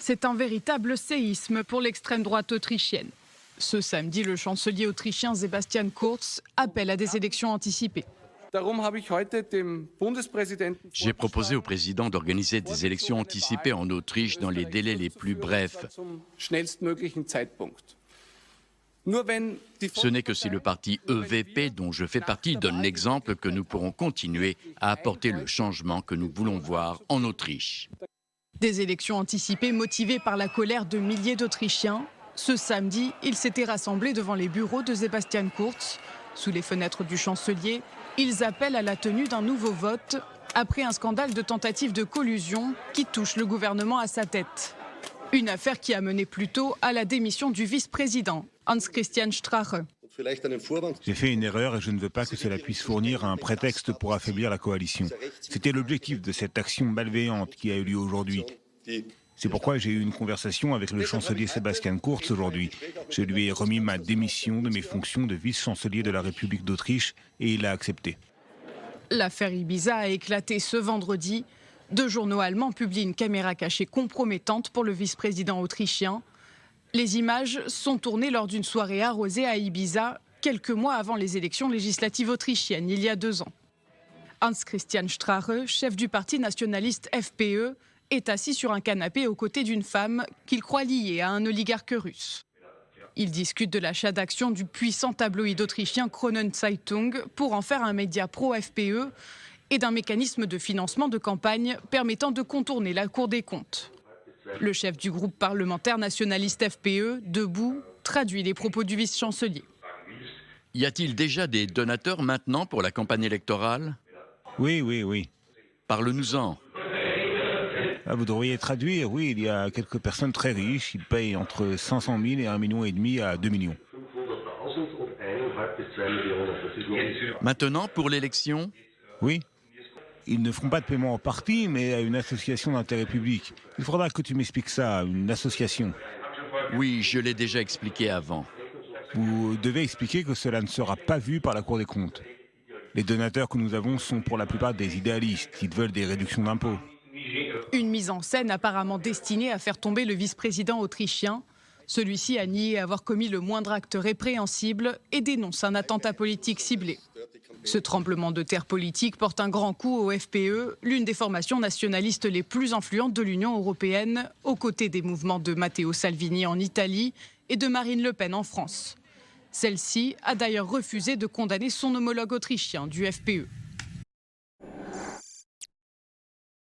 C'est un véritable séisme pour l'extrême droite autrichienne. Ce samedi, le chancelier autrichien Sebastian Kurz appelle à des élections anticipées. J'ai proposé au président d'organiser des élections anticipées en Autriche dans les délais les plus brefs. Ce n'est que si le parti EVP, dont je fais partie, donne l'exemple que nous pourrons continuer à apporter le changement que nous voulons voir en Autriche. Des élections anticipées motivées par la colère de milliers d'Autrichiens. Ce samedi, ils s'étaient rassemblés devant les bureaux de Sebastian Kurz. Sous les fenêtres du chancelier, ils appellent à la tenue d'un nouveau vote après un scandale de tentative de collusion qui touche le gouvernement à sa tête. Une affaire qui a mené plutôt à la démission du vice-président, Hans-Christian Strache. J'ai fait une erreur et je ne veux pas que cela puisse fournir un prétexte pour affaiblir la coalition. C'était l'objectif de cette action malveillante qui a eu lieu aujourd'hui. C'est pourquoi j'ai eu une conversation avec le chancelier Sebastian Kurz aujourd'hui. Je lui ai remis ma démission de mes fonctions de vice-chancelier de la République d'Autriche et il a accepté. L'affaire Ibiza a éclaté ce vendredi. 2 journaux allemands publient une caméra cachée compromettante pour le vice-président autrichien. Les images sont tournées lors d'une soirée arrosée à Ibiza, quelques mois avant les élections législatives autrichiennes, il y a 2 ans. Hans-Christian Strache, chef du parti nationaliste FPE, est assis sur un canapé aux côtés d'une femme qu'il croit liée à un oligarque russe. Il discute de l'achat d'actions du puissant tabloïd autrichien Kronenzeitung pour en faire un média pro-FPE et d'un mécanisme de financement de campagne permettant de contourner la Cour des comptes. Le chef du groupe parlementaire nationaliste FPE, Debout, traduit les propos du vice-chancelier. Y a-t-il déjà des donateurs maintenant pour la campagne électorale ? Oui. Parle-nous-en. Vous devriez traduire, oui, il y a quelques personnes très riches, ils payent entre 500 000 et 1,5 million à 2 millions. Maintenant, pour l'élection ? Oui. Ils ne feront pas de paiement au parti, mais à une association d'intérêt public. Il faudra que tu m'expliques ça, une association. Oui, je l'ai déjà expliqué avant. Vous devez expliquer que cela ne sera pas vu par la Cour des comptes. Les donateurs que nous avons sont pour la plupart des idéalistes qui veulent des réductions d'impôts. Une mise en scène apparemment destinée à faire tomber le vice-président autrichien. Celui-ci a nié avoir commis le moindre acte répréhensible et dénonce un attentat politique ciblé. Ce tremblement de terre politique porte un grand coup au FPE, l'une des formations nationalistes les plus influentes de l'Union européenne, aux côtés des mouvements de Matteo Salvini en Italie et de Marine Le Pen en France. Celle-ci a d'ailleurs refusé de condamner son homologue autrichien du FPE.